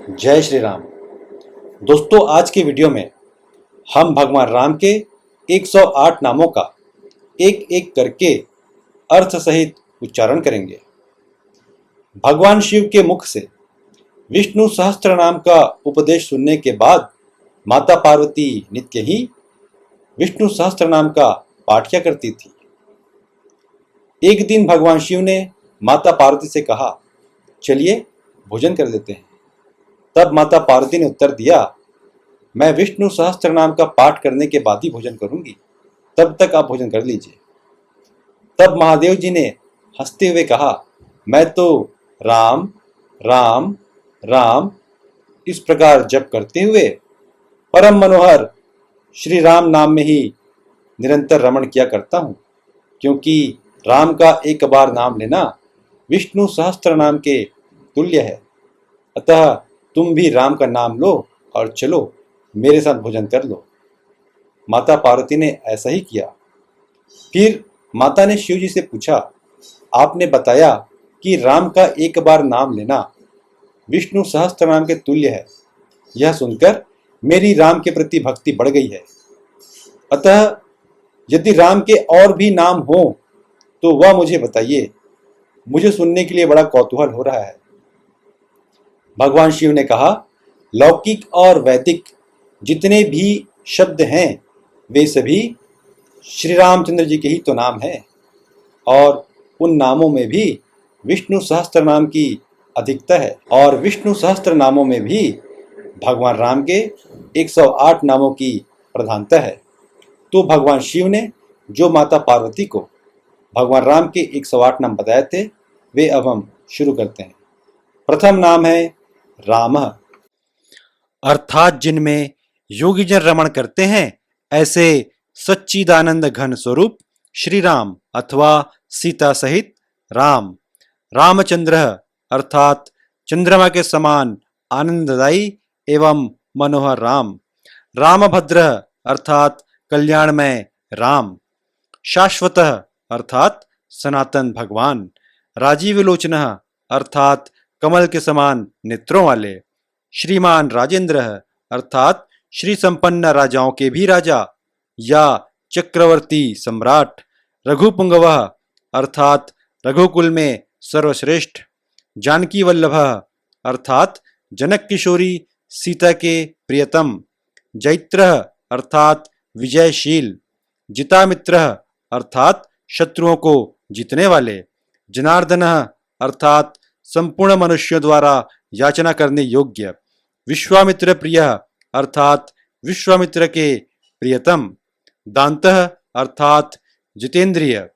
जय श्री राम। दोस्तों, आज के वीडियो में हम भगवान राम के 108 नामों का एक एक करके अर्थ सहित उच्चारण करेंगे। भगवान शिव के मुख से विष्णु सहस्त्र नाम का उपदेश सुनने के बाद माता पार्वती नित्य ही विष्णु सहस्त्र नाम का पाठ किया करती थी। एक दिन भगवान शिव ने माता पार्वती से कहा, चलिए भोजन कर लेते हैं। तब माता पार्वती ने उत्तर दिया, मैं विष्णु सहस्त्र नाम का पाठ करने के बाद ही भोजन करूंगी, तब तक आप भोजन कर लीजिए। तब महादेव जी ने हंसते हुए कहा, मैं तो राम राम राम इस प्रकार जप करते हुए परम मनोहर श्री राम नाम में ही निरंतर रमण किया करता हूं, क्योंकि राम का एक बार नाम लेना विष्णु सहस्त्र नाम के तुल्य है। अतः तुम भी राम का नाम लो और चलो मेरे साथ भोजन कर लो। माता पार्वती ने ऐसा ही किया। फिर माता ने शिव जी से पूछा, आपने बताया कि राम का एक बार नाम लेना विष्णु सहस्त्र नाम के तुल्य है। यह सुनकर मेरी राम के प्रति भक्ति बढ़ गई है। अतः यदि राम के और भी नाम हो तो वह मुझे बताइए, मुझे सुनने के लिए बड़ा कौतूहल हो रहा है। भगवान शिव ने कहा, लौकिक और वैदिक जितने भी शब्द हैं वे सभी श्री रामचंद्र जी के ही तो नाम हैं, और उन नामों में भी विष्णु सहस्त्र नाम की अधिकता है, और विष्णु सहस्त्र नामों में भी भगवान राम के 108 नामों की प्रधानता है। तो भगवान शिव ने जो माता पार्वती को भगवान राम के 108 नाम बताए थे, वे अब हम शुरू करते हैं। प्रथम नाम है राम, अर्थात जिनमें योगी जन रमण करते हैं, ऐसे सच्चिदानंद घन स्वरूप श्री राम अथवा सीता सहित राम। रामचंद्र अर्थात चंद्रमा के समान आनंददायी एवं मनोहर राम। रामभद्र अर्थात कल्याणमय राम। शाश्वत अर्थात सनातन भगवान। राजीव लोचन अर्थात कमल के समान नेत्रों वाले। श्रीमान राजेंद्र अर्थात श्री संपन्न राजाओं के भी राजा या चक्रवर्ती सम्राट। रघुपुंगव अर्थात रघुकुल में सर्वश्रेष्ठ। जानकी वल्लभ अर्थात जनक किशोरी सीता के प्रियतम। जैत्र अर्थात विजयशील। जितामित्र अर्थात शत्रुओं को जीतने वाले। जनार्दन अर्थात संपूर्ण मनुष्यों द्वारा याचना करने योग्य। विश्वामित्र प्रिय अर्थात विश्वामित्र के प्रियतम। दांतः अर्थात जितेंद्रिय।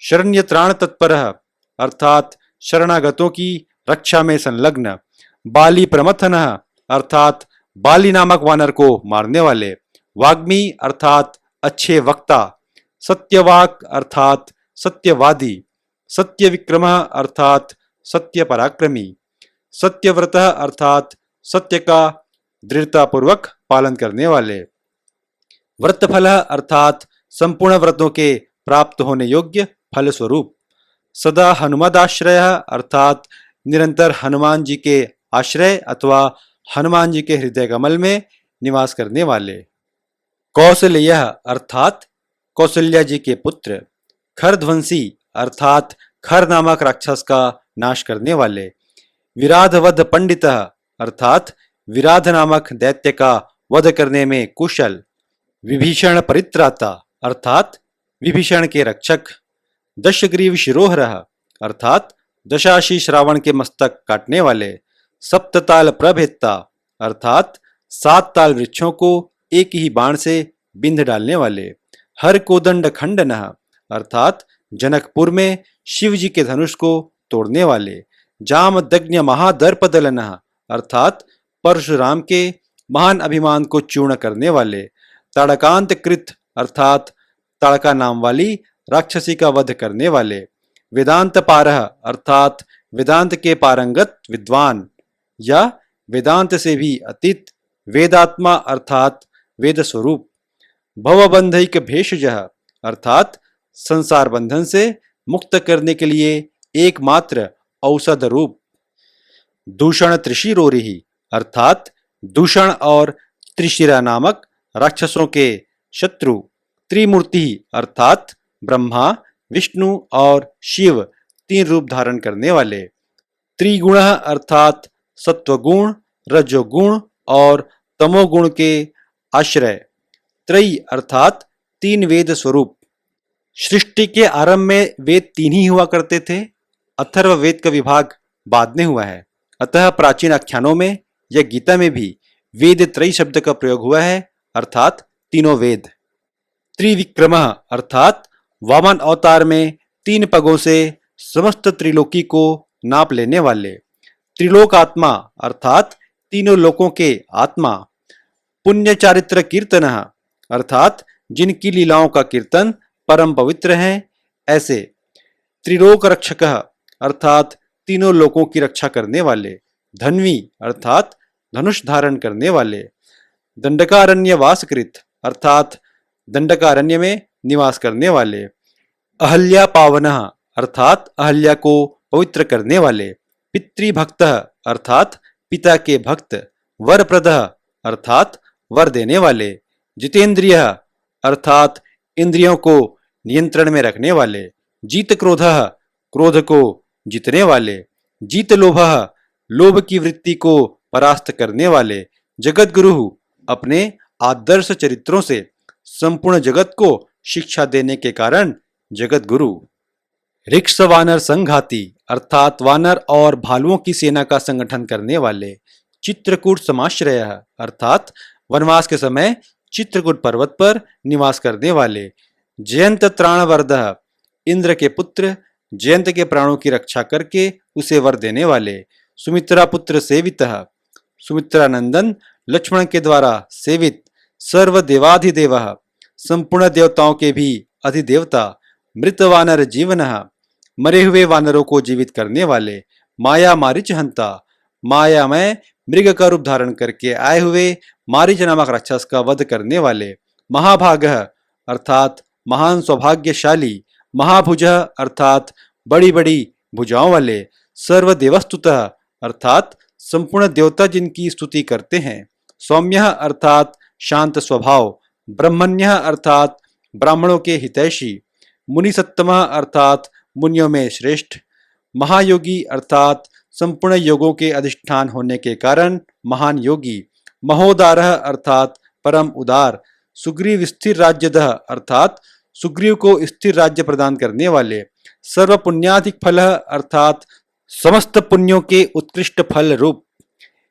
शरण्य त्राण तत्पर अर्थात शरणागतों की रक्षा में संलग्न। बाली प्रमथन अर्थात बाली नामक वानर को मारने वाले। वाग्मी अर्थात अच्छे वक्ता। सत्यवाक अर्थात सत्यवादी। सत्य विक्रम अर्थात सत्य पराक्रमी। सत्यव्रत अर्थात सत्य का दृढ़तापूर्वक पालन करने वाले। व्रतफल अर्थात संपूर्ण व्रतों के प्राप्त होने योग्य फल स्वरूप। सदा हनुमदाश्रय अर्थात निरंतर हनुमान जी के आश्रय अथवा हनुमान जी के हृदय कमल में निवास करने वाले। कौशल्य अर्थात कौशल्या जी के पुत्र। खरध्वंसी अर्थात खर नामक राक्षस का नाश करने वाले। विराधवध पंडित अर्थात विराध नामक दैत्य का वध करने में कुशल। विभीषण परित्राता अर्थात विभीषण के रक्षक। दशग्रीव शिरोहर अर्थात दशाशीष रावण के मस्तक काटने वाले। सप्तताल प्रभेत्ता अर्थात 7 ताल वृक्षों को एक ही बाण से बिंध डालने वाले। हर कोदंड खंडन अर्थात जनकपुर में शिव जी के धनुष को तोड़ने वाले। जामदग्नि महादर्पदलन अर्थात परशुराम के महान अभिमान को चूर्ण करने वाले। ताड़कांत कृत अर्थात ताड़का नाम वाली राक्षसी का वध करने वाले। वेदांत पारह अर्थात वेदांत के पारंगत विद्वान या वेदांत से भी अतीत वेदात्मा अर्थात वेद स्वरूप। भवबंधैक भेषज अर्थात संसार बंधन से मुक्त करने के लिए एकमात्र औषध रूप। दूषण त्रिशिरोरी अर्थात दूषण और त्रिशिरा नामक राक्षसों के शत्रु, त्रिमूर्ति अर्थात ब्रह्मा, विष्णु और शिव तीन रूप धारण करने वाले, त्रिगुण अर्थात सत्वगुण, रजोगुण और तमोगुण के आश्रय, त्रयी अर्थात तीन वेद स्वरूप। सृष्टि के आरंभ में वेद तीन ही हुआ करते थे, अथर्व वेद का विभाग बाद में हुआ है। अतः प्राचीन आख्यानों में या गीता में भी वेद त्रयी शब्द का प्रयोग हुआ है, अर्थात तीनों वेद। त्रिविक्रम अर्थात वामन अवतार में तीन पगों से समस्त त्रिलोकी को नाप लेने वाले, त्रिलोक आत्मा अर्थात तीनों लोकों के आत्मा, पुण्य चारित्र कीर्तन अर्थात जिनकी लीलाओं का कीर्तन परम पवित्र है ऐसे, त्रिलोक रक्षक अर्थात तीनों लोकों की रक्षा करने वाले, धन्वी अर्थात धनुष धारण करने वाले, दंडकारण्य वासकृत अर्थात दंडकारण्य में निवास करने वाले, अहल्या पावन अर्थात अहल्या को पवित्र करने वाले, पितृभक्त अर्थात पिता के भक्त, वरप्रद अर्थात वर देने वाले, जितेंद्रिय अर्थात इंद्रियों को नियंत्रण में रखने वाले, जीत क्रोध क्रोध को जीतने वाले, जीत लोभ लोभ की वृत्ति को परास्त करने वाले, जगत गुरु अपने आदर्श चरित्रों से संपूर्ण जगत को शिक्षा देने के कारण जगत गुरु, ऋक्ष वानर संघाती अर्थात वानर और भालुओं की सेना का संगठन करने वाले, चित्रकूट समाश्रय अर्थात वनवास के समय चित्रकूट पर्वत पर निवास करने वाले, जयंत त्राणवर्ध इंद्र के पुत्र, जयंत के प्राणों की रक्षा करके उसे वर देने वाले, सुमित्रा पुत्र सेवित सुमित्रा नंदन लक्ष्मण के द्वारा सेवित, सर्व देवाधिदेव संपूर्ण देवताओं के भी अधिदेवता, मृत वानर जीवन मरे हुए वानरों को जीवित करने वाले, माया मारिच हंता माया में मृग का रूप धारण करके आए हुए मारिच नामक राक्षस का वध करने वाले, महाभाग अर्थात महान सौभाग्यशाली, महाभुज अर्थात बड़ी बड़ी भुजाओं वाले, सर्वदेवस्तुतः अर्थात संपूर्ण देवता जिनकी स्तुति करते हैं, सौम्य अर्थात शांत स्वभाव, ब्रह्मण्य अर्थात ब्राह्मणों के हितैषी, मुनिसत्तम अर्थात मुनियों में श्रेष्ठ, महायोगी अर्थात संपूर्ण योगों के अधिष्ठान होने के कारण महान योगी, महोदारः अर्थात परम उदार, सुग्रीव स्थिर राज्यदः अर्थात सुग्रीव को स्थिर राज्य प्रदान करने वाले, सर्व पुण्याधिक फल अर्थात समस्त पुण्यों के उत्कृष्ट फल रूप,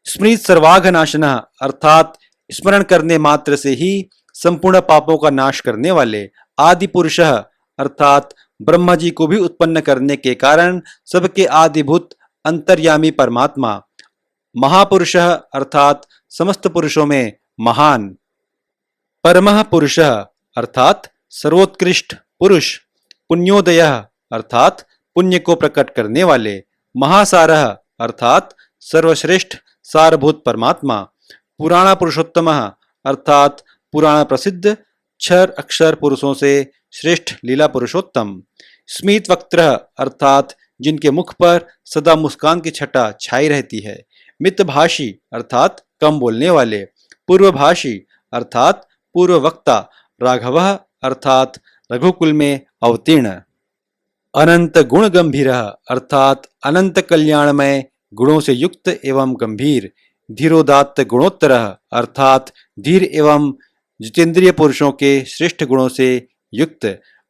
स्मृत सर्वाघनाशन अर्थात स्मरण करने मात्र से ही संपूर्ण पापों का नाश करने वाले, आदि पुरुष अर्थात ब्रह्मा जी को भी उत्पन्न करने के कारण सबके आदिभूत अंतर्यामी परमात्मा, महापुरुष अर्थात समस्त पुरुषों में महान, परमः पुरुष अर्थात सर्वोत्कृष्ट पुरुष, पुण्योदय अर्थात पुण्य को प्रकट करने वाले, महासारः अर्थात सर्वश्रेष्ठ सारभूत परमात्मा, पुराण पुरुषोत्तम अर्थात पुराण प्रसिद्ध क्षर अक्षर पुरुषों से श्रेष्ठ लीला पुरुषोत्तम, स्मित वक्त्र अर्थात जिनके मुख पर सदा मुस्कान की छटा छाई रहती है, मितभाषी अर्थात कम बोलने वाले, पूर्वभाषी अर्थात पूर्व वक्ता, राघव अर्थात रघुकुल में अवतीर्ण, अनंत गुण गंभीर अर्थात अनंत कल्याणमय गुणों से युक्त एवं गंभीर, धीरोदात्त गुणोत्तर अर्थात धीर एवं जितेंद्रिय पुरुषों के श्रेष्ठ गुणों से युक्त,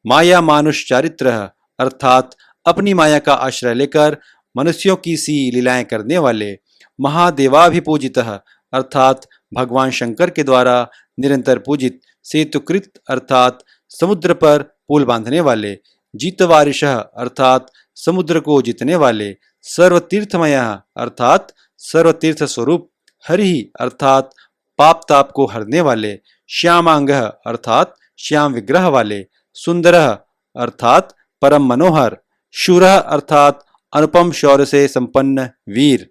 माया मानुष चारित्र अर्थात अपनी माया का आश्रय लेकर मनुष्यों की सी लीलाएं करने वाले, महादेवाभिपूजितः अर्थात भगवान शंकर के द्वारा निरंतर पूजित, सेतुकृत अर्थात समुद्र पर पुल बांधने वाले, जीतवारिशः अर्थात समुद्र को जीतने वाले, सर्वतीर्थमय अर्थात सर्वतीर्थ स्वरूप, हरि अर्थात पाप ताप को हरने वाले, श्यामांग अर्थात श्याम विग्रह वाले, सुंदर अर्थात परम मनोहर, शूर अर्थात अनुपम शौर्य से संपन्न वीर,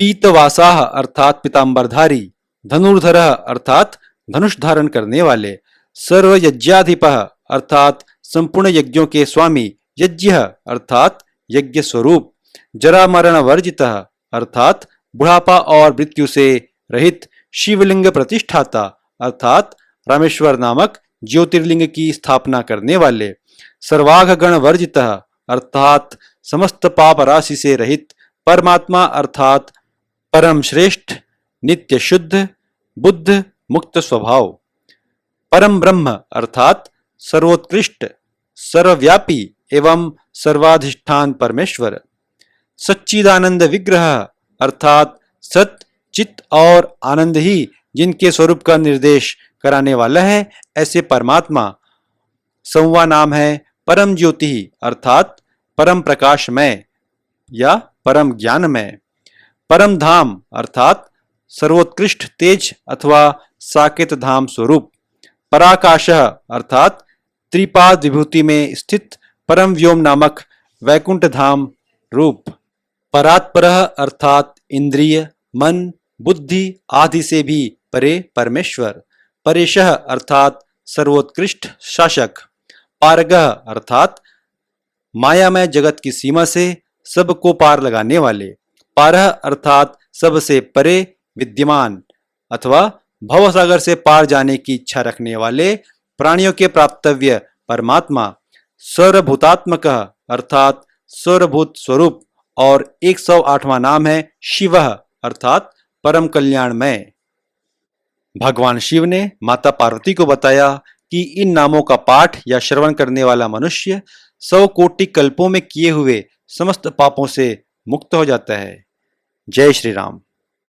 पीतवासाह अर्थात पीतांबरधारी, धनुर्धर अर्थात धनुष धारण करने वाले, सर्व यज्ञाधिप अर्थात संपूर्ण यज्ञों के स्वामी, यज्ञ अर्थात यज्ञ स्वरूप, जरा मरण वर्जित अर्थात बुढ़ापा और मृत्यु से रहित शिवलिंग प्रतिष्ठाता अर्थात रामेश्वर नामक ज्योतिर्लिंग की स्थापना करने वाले, सर्वाघ गण वर्जितः अर्थात समस्त पाप राशि से रहित परमात्मा अर्थात परम श्रेष्ठ, नित्य शुद्ध, बुद्ध मुक्त स्वभाव, परम ब्रह्म अर्थात सर्वोत्कृष्ट, सर्वव्यापी एवं सर्वाधिष्ठान परमेश्वर, सच्चिदानंद विग्रह अर्थात सत चित और आनंद ही जिनके स्वरूप का निर्देश कराने वाला है, ऐसे परमात्मा। संवा नाम है परम ज्योति अर्थात परम प्रकाशमय या परम ज्ञानमय, परम धाम अर्थात सर्वोत्कृष्ट तेज अथवा साकेत धाम स्वरूप, पराकाश अर्थात त्रिपाद विभूति में स्थित परम व्योम नामक वैकुंठ धाम रूप, परात्पर अर्थात इंद्रिय मन बुद्धि आदि से भी परे परमेश्वर, परेशः अर्थात सर्वोत्कृष्ट शासक, पारगः अर्थात मायामय जगत की सीमा से सबको पार लगाने वाले, पारह अर्थात सबसे परे विद्यमान अथवा भवसागर से पार जाने की इच्छा रखने वाले प्राणियों के प्राप्तव्य परमात्मा, सर्वभूतात्मक अर्थात सर्वभूत स्वरूप, और 108वां नाम है शिव अर्थात परम कल्याणमय। भगवान शिव ने माता पार्वती को बताया कि इन नामों का पाठ या श्रवण करने वाला मनुष्य 100 कोटि कल्पों में किए हुए समस्त पापों से मुक्त हो जाता है। जय श्री राम।